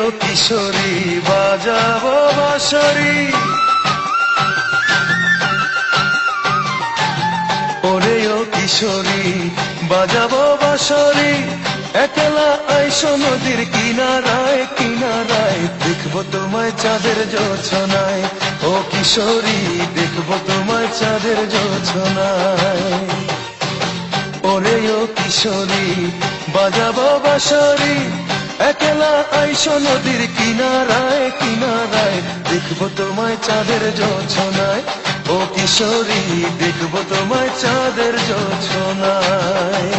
ও কিশোরী বাজাবো বাঁশরি, ওরে ও কিশোরী বাজাবো বাঁশরি, একলা আইসো নদীর কিনারায় কিনারায়, দেখবো তোমায় চাঁদের জোছনায়, ও কিশোরী দেখবো তোমায় চাঁদের জোছনায়। ওরে ও কিশোরী বাজাবো বাঁশরি, একলা আইসো নদীর কিনারায় কিনারায়, দেখবো তোমায় চাঁদের জোছনায়, ও কিশোরী দেখবো তোমায় চাঁদের জোছনায়।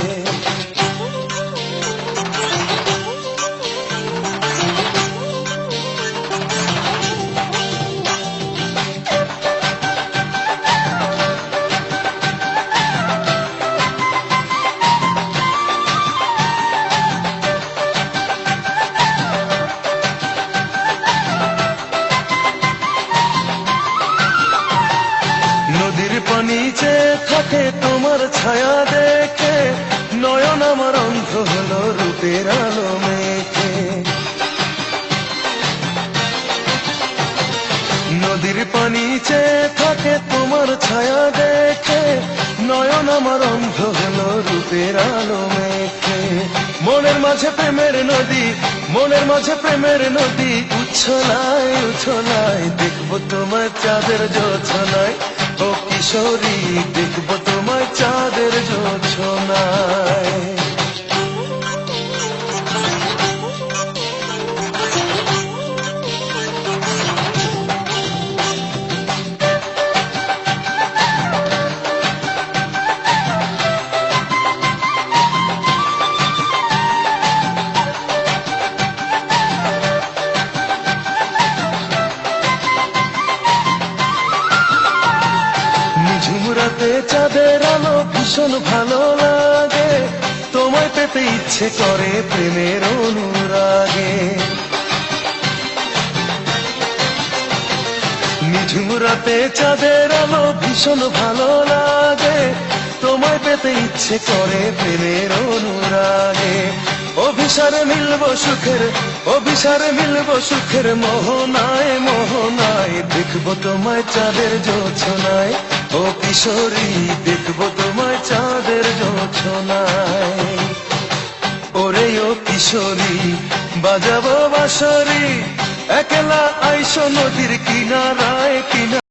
নদীর পানি চেয়ে থাকে তোমার ছায়া দেখে, নয়ন আমার অন্ধ হলো রূপের আলো মেখে। নদীর পানি চেয়ে থাকে তোমার ছায়া দেখে, নয়ন আমার অন্ধ হলো রূপের আলো মেখে। মনের মাঝে প্রেমের নদী, মনের মাঝে প্রেমের নদী উচ্ছলায় উচ্ছলায়, দেখবো তোমার চাঁদের জোছনায়, ও কিশোরী দেখবো তোমায় চাঁদের জোছনায়। ঝুমরাতে চাঁদের আলো ভীষণ ভালো লাগে, তোমায় পেতে ইচ্ছে করে প্রেমের অনুরাগে। নিঝুমরাতে চাঁদের আলো ভীষণ ভালো লাগে, তোমায় পেতে ইচ্ছে করে প্রেমের অনুরাগে। অভিসারে মিলব সুখের, অভিসারে মিলব সুখের মোহনায় মোহনায়, দেখবো তোমায় চাঁদের জোছনায়, ও কিশোরী দেখবো তোমায় চাঁদের জোছনায়। ওরে ও কিশোরী বাজাবো বাঁশরি, একলা আইসো নদীর কিনারায় কিনারায়।